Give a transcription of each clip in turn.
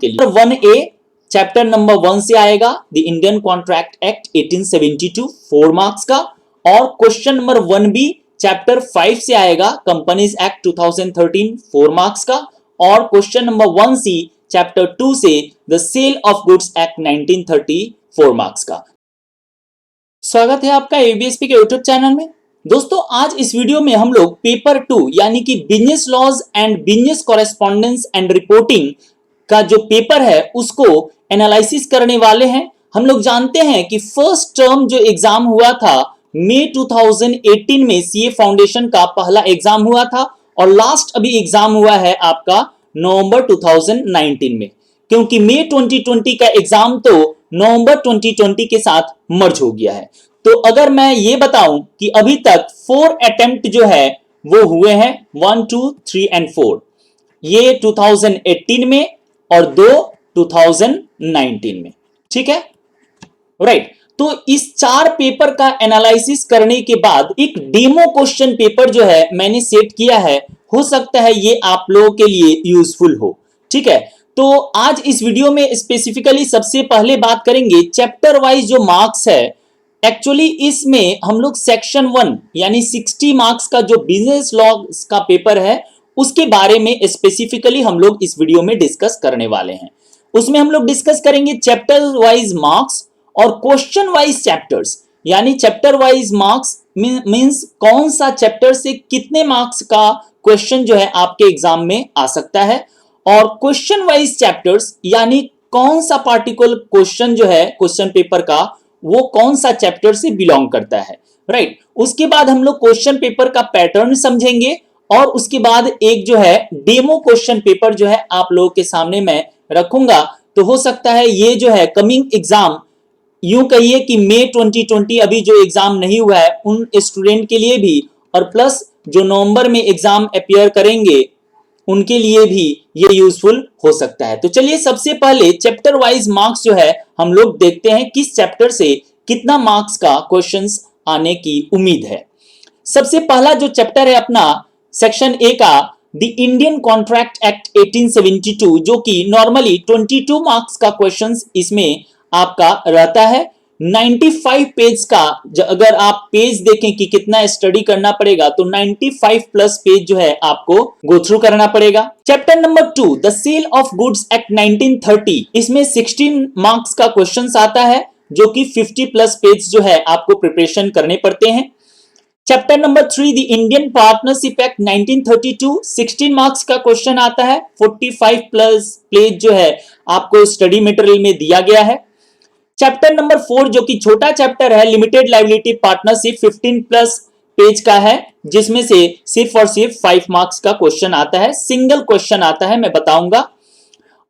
के लिए। 1A chapter number 1 से आएगा the Indian contract act 1872 4 marks का, और क्वेश्चन नंबर 1B चैप्टर 5 से आएगा कंपनीज एक्ट 2013 4 मार्क्स का, और क्वेश्चन नंबर 1C चैप्टर 2 से the sale of goods act 1930 4 marks का। स्वागत है आपका एबीएसपी के यूट्यूब चैनल में। दोस्तों, आज इस वीडियो में हम लोग पेपर 2 यानी कि business laws and business correspondence and reporting का जो पेपर है उसको एनालिसिस करने वाले हैं। हम लोग जानते हैं कि फर्स्ट टर्म जो एग्जाम हुआ था मई 2018 में सीए फाउंडेशन का पहला एग्जाम हुआ था, और लास्ट अभी एग्जाम हुआ है आपका नवंबर 2019 में, क्योंकि मई 2020 का एग्जाम तो नवंबर 2020 के साथ मर्ज हो गया है। तो अगर मैं ये बताऊं कि अभी तक 4 अटेम्प्ट जो है वो हुए हैं 1, 2, 3 एंड 4, ये 2018 में और 2 2019 में, ठीक है, राइट। तो इस 4 पेपर का एनालिसिस करने के बाद एक डेमो क्वेश्चन पेपर जो है मैंने सेट किया है, हो सकता है ये आप लोगों के लिए यूजफुल हो, ठीक है। तो आज इस वीडियो में स्पेसिफिकली सबसे पहले बात करेंगे चैप्टर वाइज जो मार्क्स है। एक्चुअली इसमें हम लोग सेक्शन 1 यानी 60 मार्क्स का जो बिजनेस लॉ का पेपर है उसके बारे में स्पेसिफिकली हम लोग इस वीडियो में डिस्कस करने वाले हैं। उसमें हम लोग डिस्कस करेंगे चैप्टर वाइज मार्क्स और क्वेश्चन वाइज चैप्टर्स, यानी चैप्टर वाइज मार्क्स मींस कौन सा चैप्टर से कितने मार्क्स का क्वेश्चन जो है आपके एग्जाम में आ सकता है, और क्वेश्चन वाइज चैप्टर्स यानी कौन सा पार्टिकुलर क्वेश्चन जो है क्वेश्चन पेपर का वो कौन सा चैप्टर से बिलोंग करता है, राइट। उसके बाद हम लोग क्वेश्चन पेपर का पैटर्न समझेंगे, और उसके बाद एक जो है डेमो क्वेश्चन पेपर जो है आप लोगों के सामने मैं रखूंगा। तो हो सकता है ये जो है कमिंग एग्जाम, यूं कहिए कि मई 2020 अभी जो एग्जाम नहीं हुआ है उन स्टूडेंट के लिए भी, और प्लस जो नवंबर में एग्जाम अपीयर करेंगे उनके लिए भी ये यूजफुल हो सकता है। तो चलिए सबसे पहले चैप्टर वाइज मार्क्स जो है हम लोग देखते हैं किस चैप्टर से कितना मार्क्स का क्वेश्चंस आने की उम्मीद है। सबसे पहला जो चैप्टर है अपना सेक्शन ए का द इंडियन कॉन्ट्रैक्ट एक्ट 1872, जो कि नॉर्मली 22 मार्क्स का क्वेश्चंस इसमें आपका रहता है। 95 पेज का अगर आप पेज देखें कि कितना स्टडी करना पड़ेगा, तो 95 प्लस पेज जो है आपको गो थ्रू करना पड़ेगा। Chapter number 2 the sale of goods act 1930, इसमें 16 मार्क्स का क्वेश्चन आता है, जो कि 50 प्लस पेज जो है आपको प्रिपरेशन करने पड़ते हैं। Chapter number 3 the Indian partnership act 1932, 16 marks का क्वेश्चन आता है, 45 प्लस पेज जो है आपको स्टडी मटेरियल में दिया गया है। चैप्टर नंबर 4 जो कि छोटा चैप्टर है limited liability partnership, 15 plus page का है, जिसमें से सिर्फ और सिर्फ 5 मार्क्स का क्वेश्चन आता है, सिंगल क्वेश्चन आता है, मैं बताऊंगा।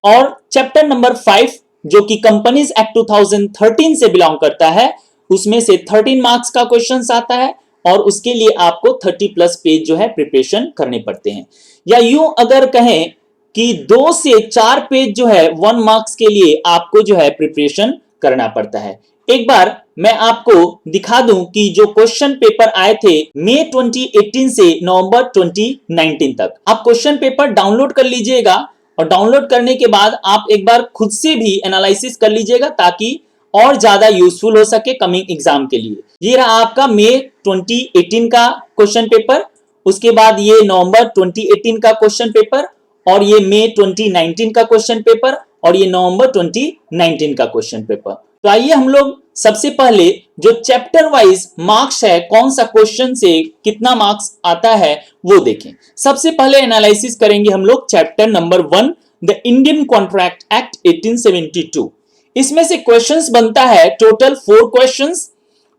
और चैप्टर नंबर 5 जो कि कंपनीज एक्ट 2013 से बिलोंग करता है, उसमें से 13 मार्क्स का क्वेश्चन आता है, और उसके लिए आपको 30 प्लस पेज जो है प्रिपरेशन करने पड़ते हैं। या यूं अगर कहें कि 2 से 4 पेज जो है 1 मार्क्स के लिए आपको जो है प्रिपरेशन करना पड़ता है। एक बार मैं आपको दिखा दूं कि जो क्वेश्चन पेपर आए थे मई 2018 से नवंबर 2019 तक, आप क्वेश्चन पेपर डाउनलोड कर लीजिएगा, और डाउनलोड करने के बाद आप एक बार खुद से भी एनालिसिस कर लीजिएगा ताकि और ज्यादा यूजफुल हो सके कमिंग एग्जाम के लिए। ये रहा आपका मई 2018 का क्वेश्चन पेपर, उसके बाद ये नवंबर 2018 का क्वेश्चन पेपर, और ये मई 2019 का क्वेश्चन पेपर, और ये नवंबर 2019 का क्वेश्चन पेपर। तो आइए हम लोग सबसे पहले जो चैप्टर वाइज मार्क्स है कौन सा क्वेश्चन से कितना मार्क्स आता है वो देखें। सबसे पहले एनालिसिस करेंगे हम लोग chapter number 1 the Indian contract act 1872। इसमें से क्वेश्चंस बनता है टोटल 4 क्वेश्चंस,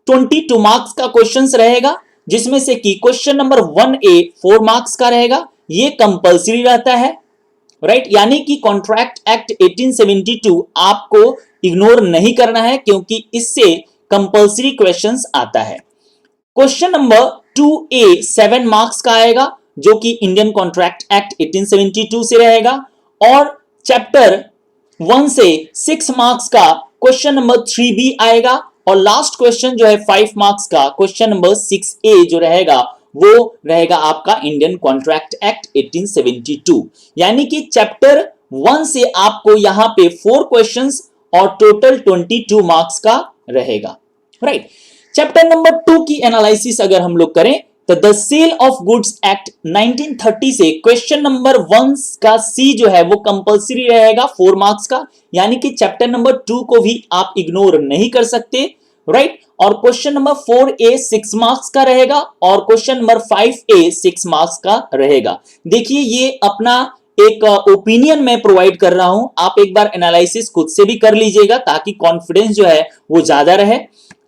22 मार्क्स का क्वेश्चंस रहेगा, जिसमें से कि क्वेश्चन नंबर 1A 4 मार्क्स का रहेगा, ये कंपल्सरी रहता है, राइट। यानी कि कॉन्ट्रैक्ट एक्ट 1872 आपको इग्नोर नहीं करना है, क्योंकि इससे कंपल्सरी क्वेश्चंस आता है। क्वेश्चन नंबर 2A 7 मार्क्स का आएगा, जो कि इंडियन कॉन्ट्रैक्ट एक्ट 1872 से रहेगा, और चैप्टर 1 से 6 मार्क्स का क्वेश्चन नंबर 3B आएगा, और लास्ट क्वेश्चन जो है 5 मार्क्स का क्वेश्चन नंबर 6A जो रहेगा वो रहेगा आपका इंडियन कॉन्ट्रैक्ट एक्ट 1872। यानी कि चैप्टर 1 से आपको यहां पे 4 क्वेश्चंस और टोटल 22 मार्क्स का रहेगा, राइट। चैप्टर नंबर 2 की एनालिसिस अगर हम लोग करें तो the sale of goods act 1930 से क्वेश्चन नंबर 1 का सी जो है वो कंपलसरी रहेगा 4 मार्क्स का, यानी कि चैप्टर नंबर 2 को भी आप इग्नोर नहीं कर सकते, राइट। और क्वेश्चन नंबर 4A 6 मार्क्स का रहेगा और क्वेश्चन नंबर 5A 6 मार्क्स का रहेगा। देखिए ये अपना एक ओपिनियन मैं प्रोवाइड कर रहा हूं, आप एक बार एनालिसिस खुद से भी कर लीजिएगा ताकि कॉन्फिडेंस जो है वो ज्यादा रहे,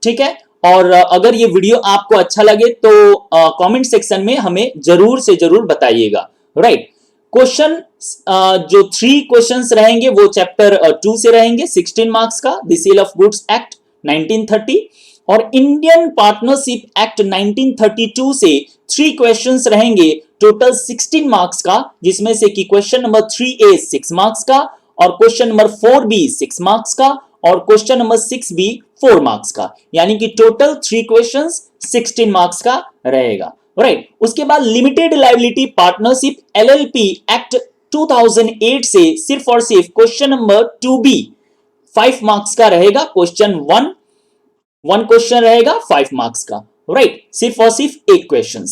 ठीक है। और अगर ये वीडियो आपको अच्छा लगे तो कमेंट सेक्शन में हमें जरूर से जरूर बताइएगा, राइट। क्वेश्चन जो 3 क्वेश्चंस रहेंगे वो चैप्टर 2 से रहेंगे 16 मार्क्स का, the sale of goods act 1930, और इंडियन पार्टनरशिप एक्ट 1932 से 3 क्वेश्चंस रहेंगे टोटल 16 मार्क्स का, जिसमें से कि क्वेश्चन नंबर 3A 6 मार्क्स का और क्वेश्चन नंबर 4B 6 मार्क्स का और क्वेश्चन नंबर 6B 4 मार्क्स का, यानी कि टोटल 3 क्वेश्चंस 16 मार्क्स का रहेगा, राइट। उसके बाद limited liability partnership LLP act 2008 से सिर्फ और सिर्फ क्वेश्चन नंबर 2B 5 मार्क्स का रहेगा, क्वेश्चन 1 क्वेश्चन रहेगा 5 मार्क्स का, राइट। सिर्फ और सिर्फ एक क्वेश्चन,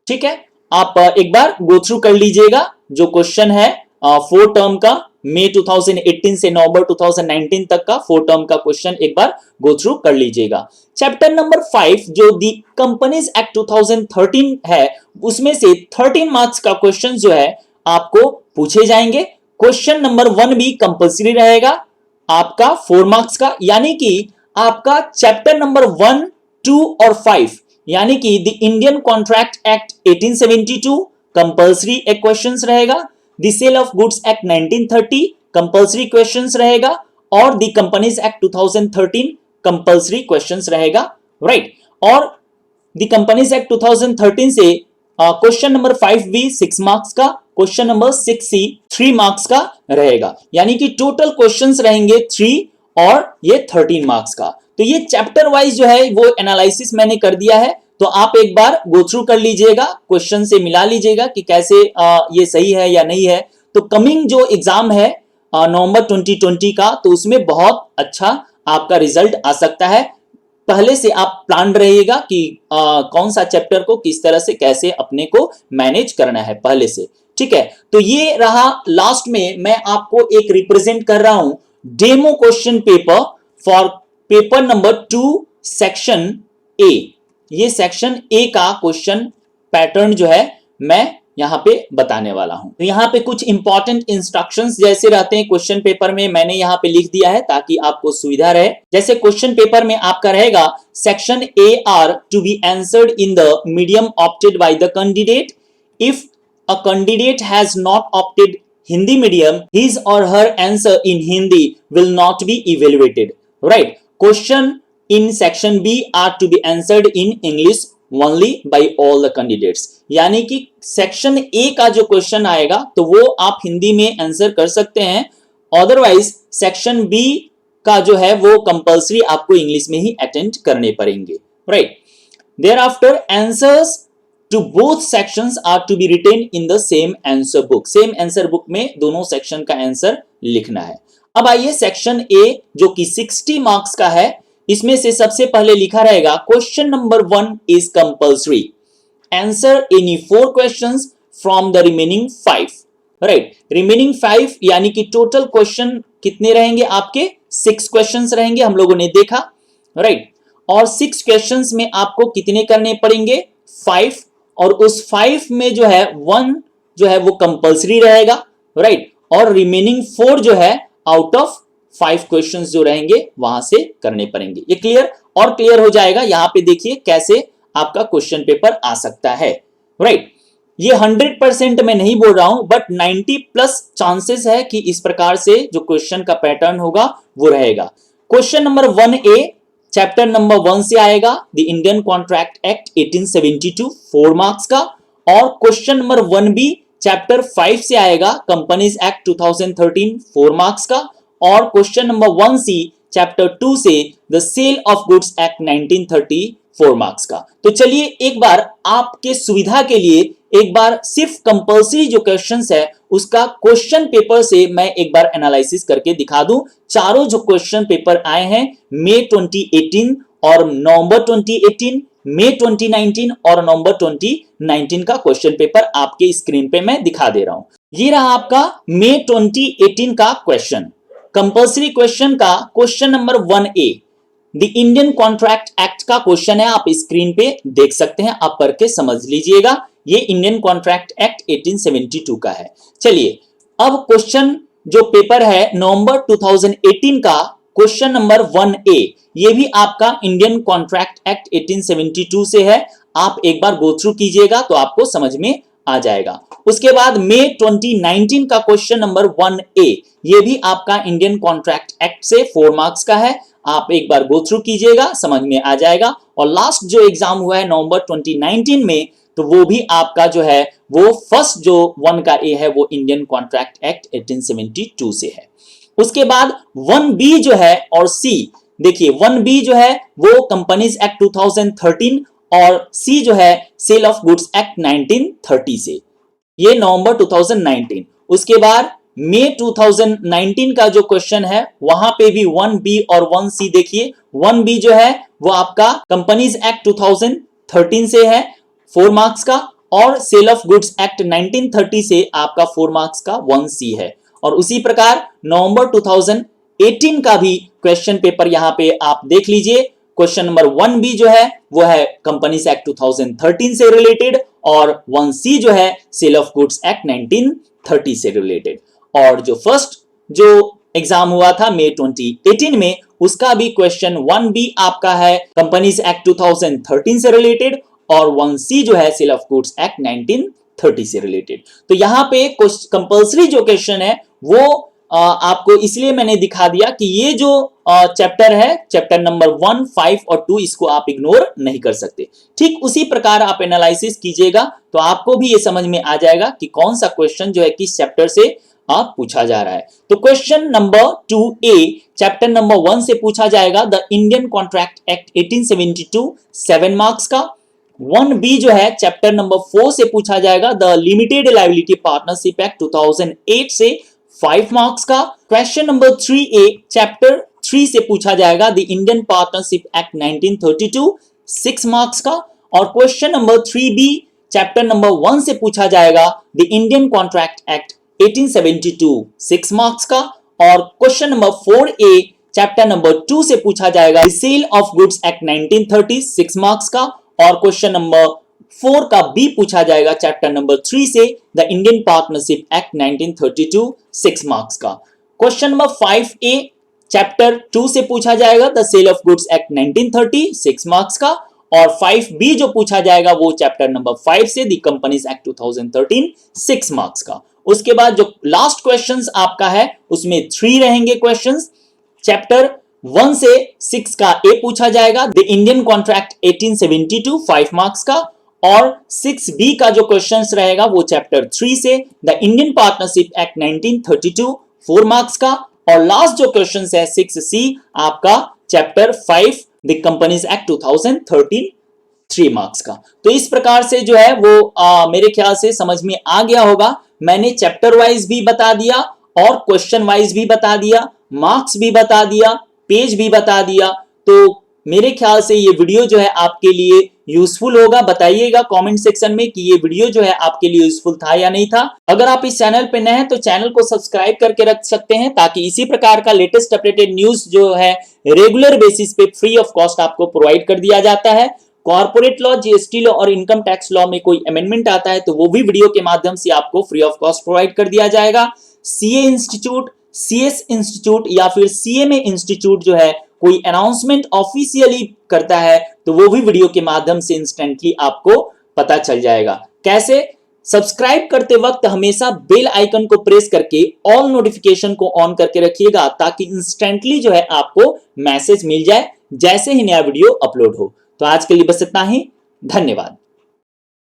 ठीक है। आप एक बार गो थ्रू कर लीजिएगा जो क्वेश्चन है 4 टर्म का, मई 2018 से नवंबर 2019 तक का 4 टर्म का क्वेश्चन एक बार गो थ्रू कर लीजिएगा। चैप्टर नंबर 5 जो दी कंपनीज एक्ट 2013 है, उसमें से 13 मार्क्स का क्वेश्चन जो है आपको पूछे जाएंगे। क्वेश्चन नंबर 1 भी कंपल्सरी रहेगा आपका 4 मार्क्स का, यानी कि आपका चैप्टर नंबर 1, 2 और 5 यानी कि the Indian contract act 1872 compulsory एक क्वेश्चंस रहेगा, the sale of goods act 1930 compulsory questions रहेगा और the companies act 2013 compulsory questions रहेगा, राइट। और द कंपनीज एक्ट 2013 से क्वेश्चन नंबर 5B 6 मार्क्स का, क्वेश्चन नंबर 6C 3 मार्क्स का रहेगा, यानी कि टोटल क्वेश्चंस रहेंगे 3 और ये 13 मार्क्स का। तो ये चैप्टर वाइज जो है वो एनालिसिस मैंने कर दिया है, तो आप एक बार गो थ्रू कर लीजिएगा, क्वेश्चन से मिला लीजिएगा कि कैसे ये सही है या नहीं है। तो कमिंग जो एग्जाम है नवंबर 2020 का, तो उसमें बहुत अच्छा आपका रिजल्ट आ सकता है। पहले से आप प्लान रहिएगा कि कौन सा चैप्टर को किस तरह से कैसे अपने को मैनेज करना है पहले से, ठीक है। तो ये रहा, लास्ट में मैं आपको एक रिप्रेजेंट कर रहा हूं demo question paper for paper number 2 section A. ये सेक्शन ए का क्वेश्चन पैटर्न जो है मैं यहां पे बताने वाला हूं। तो यहां पे कुछ इंपॉर्टेंट इंस्ट्रक्शंस जैसे रहते हैं क्वेश्चन पेपर में, मैंने यहां पे लिख दिया है ताकि आपको सुविधा रहे। जैसे क्वेश्चन पेपर में आपका रहेगा section A are to be answered in the medium opted by the candidate. If a candidate has not opted Hindi medium, his or her answer in Hindi will not be evaluated, right? Question in section B are to be answered in English only by all the candidates. यानी कि section A का जो question आएगा तो वो आप हिंदी में answer कर सकते हैं, अदरवाइज सेक्शन बी का जो है वो कंपल्सरी आपको इंग्लिश में ही अटेंड करने पड़ेंगे, right. Thereafter answers to both sections are to be written in the same answer book. Same answer book में दोनों सेक्शन का आंसर लिखना है। अब आइए सेक्शन ए जो कि 60 मार्क्स का है, इसमें से सबसे पहले लिखा रहेगा question number 1 is compulsory, answer any 4 questions from the remaining 5, right. Remaining 5 यानी कि टोटल क्वेश्चन कितने रहेंगे आपके 6 क्वेश्चंस रहेंगे, हम लोगों ने देखा, राइट। और 6 क्वेश्चंस में आपको कितने करने पड़ेंगे 5, और उस 5 में जो है 1 जो है वो कंपल्सरी रहेगा, राइट। और रिमेनिंग 4 जो है आउट ऑफ 5 क्वेश्चंस जो रहेंगे वहां से करने पड़ेंगे। ये क्लियर और क्लियर हो जाएगा। यहां पे देखिए कैसे आपका क्वेश्चन पेपर आ सकता है, राइट। ये 100% मैं नहीं बोल रहा हूं, बट 90+ चांसेस है कि इस प्रकार से जो क्वेश्चन का पैटर्न होगा वो रहेगा। Question number 1A chapter number 1 से आएगा, the Indian contract act 1872 4 marks का, और क्वेश्चन नंबर 1B चैप्टर 5 से आएगा, कंपनीज एक्ट 2013 4 मार्क्स का, और क्वेश्चन नंबर 1C चैप्टर 2 से the sale of goods act 1930 4 marks का। तो चलिए एक बार आपके सुविधा के लिए एक बार सिर्फ कंपल्सरी जो क्वेश्चंस है उसका क्वेश्चन पेपर से मैं एक बार एनालिसिस करके दिखा दूं। चारों जो क्वेश्चन पेपर आए हैं मई 2018 और नवंबर 2018, मई 2019 और नवंबर 2019 का क्वेश्चन पेपर आपके स्क्रीन पे मैं दिखा दे रहा हूं। ये रहा आपका मई 2018 का क्वेश्चन, कंपल्सरी क्वेश्चन का question number 1A the Indian contract act का क्वेश्चन है। आप स्क्रीन पे देख सकते हैं, आप पढ़ के समझ लीजिएगा। ये इंडियन कॉन्ट्रैक्ट एक्ट 1872 का है। चलिए अब क्वेश्चन जो पेपर है नवंबर 2018 का क्वेश्चन नंबर 1A, ये भी आपका इंडियन कॉन्ट्रैक्ट एक्ट 1872 से है। आप एक बार गो थ्रू कीजिएगा तो आपको समझ में आ जाएगा। उसके बाद मई 2019 का क्वेश्चन नंबर 1A, ये भी आपका इंडियन कॉन्ट्रैक्ट एक्ट से 4 मार्क्स का है। आप एक बार गो थ्रू कीजिएगा, समझ में आ जाएगा। और लास्ट जो एग्जाम हुआ है नवंबर 2019 में, तो वो भी आपका जो है वो फर्स्ट जो 1 का ए है वो इंडियन कॉन्ट्रैक्ट एक्ट 1872 से है। उसके बाद 1B जो है और C, देखिए 1B जो है वो कंपनीज एक्ट 2013 और C जो है सेल ऑफ गुड्स एक्ट 1930 से, ये नवंबर 2019। उसके बाद मई 2019 का जो क्वेश्चन है वहां पे भी 1B और 1C देखिए, 1B जो है वो आपका कंपनीज एक्ट 2013 से है 4 मार्क्स का, और सेल ऑफ गुड्स एक्ट 1930 से आपका 4 मार्क्स का 1C है। और उसी प्रकार नवंबर 2018 का भी क्वेश्चन पेपर यहां पे आप देख लीजिए। क्वेश्चन नंबर 1B जो है वो है कंपनीज एक्ट 2013 से रिलेटेड, और 1C जो है सेल ऑफ गुड्स एक्ट 1930 से रिलेटेड। और जो फर्स्ट जो एग्जाम हुआ था मई 2018 में, उसका भी क्वेश्चन 1B आपका है कंपनीज एक्ट 2013 से रिलेटेड, और 1C जो है सेल ऑफ गुड्स एक्ट 1930 से रिलेटेड। तो यहां पे कंपल्सरी जो क्वेश्चन है वो आपको इसलिए मैंने दिखा दिया कि ये जो चैप्टर है, चैप्टर नंबर 1, 5 और 2, इसको आप इग्नोर नहीं कर सकते। ठीक उसी प्रकार आप एनालिसिस कीजिएगा तो आपको भी ये समझ में आ जाएगा कि कौन सा क्वेश्चन जो है किस चैप्टर से आप पूछा जा रहा है। तो question number 2A chapter number 1 से पूछा जाएगा the Indian contract act 1872 7 marks का। 1B जो है चैप्टर नंबर 4 से पूछा जाएगा the limited liability partnership act 2008 से 5 मार्क्स का। क्वेश्चन नंबर 3A चैप्टर 3 से पूछा जाएगा the Indian partnership act 1932 6 marks का। और question number 3B chapter number 1 से पूछा जाएगा the Indian contract act 1872 6 marks का। और question number 4A chapter number 2 से पूछा जाएगा the sale of goods act 1930 6 marks का। और क्वेश्चन नंबर 4 का B पूछा जाएगा चैप्टर नंबर 3 से the Indian partnership act 1932 6 marks का। क्वेश्चन नंबर 5A चैप्टर 2 से पूछा जाएगा the sale of goods act 1930 6 marks का। और 5B जो पूछा जाएगा वो चैप्टर नंबर 5 से द कंपनीज एक्ट 2013 6 मार्क्स का। उसके बाद जो लास्ट क्वेश्चंस आपका है उसमें 3 रहेंगे क्वेश्चंस। चैप्टर 1 से 6 का A पूछा जाएगा द इंडियन कॉन्ट्रैक्ट 1872 5 मार्क्स का। और 6B का जो क्वेश्चंस रहेगा वो चैप्टर 3 से the Indian partnership act 1932 4 marks का। और लास्ट जो क्वेश्चंस है 6C आपका chapter 5 the companies act 2013 3 marks का। तो इस प्रकार से जो है वो मेरे ख्याल से समझ में आ गया होगा। मैंने चैप्टर वाइज भी बता दिया और क्वेश्चन वाइज भी बता दिया, मार्क्स भी बता दिया, पेज भी बता दिया। तो मेरे ख्याल से ये वीडियो जो है आपके लिए यूजफुल होगा। बताइएगा कमेंट सेक्शन में कि ये वीडियो जो है आपके लिए यूजफुल था या नहीं था। अगर आप इस चैनल पे नए हैं तो चैनल को सब्सक्राइब करके रख सकते हैं ताकि इसी प्रकार का लेटेस्ट अपडेटेड न्यूज जो है रेगुलर बेसिस पे फ्री ऑफ कॉस्ट आपको प्रोवाइड कर दिया जाता है। कॉर्पोरेट लॉ, जीएसटी लॉ और इनकम टैक्स लॉ में कोई अमेंडमेंट आता है तो वो भी वीडियो के माध्यम से आपको फ्री ऑफ कॉस्ट प्रोवाइड कर दिया जाएगा। सीए इंस्टीट्यूट, सीएस इंस्टीट्यूट या फिर सीएमए इंस्टीट्यूट जो है कोई अनाउंसमेंट ऑफिशियली करता है तो वो भी वीडियो के माध्यम से इंस्टेंटली आपको पता चल जाएगा। कैसे? सब्सक्राइब करते वक्त हमेशा बेल आइकन को प्रेस करके ऑल नोटिफिकेशन को ऑन करके रखिएगा ताकि इंस्टेंटली जो है आपको मैसेज मिल जाए जैसे ही नया वीडियो अपलोड हो। तो आज के लिए बस इतना ही, धन्यवाद।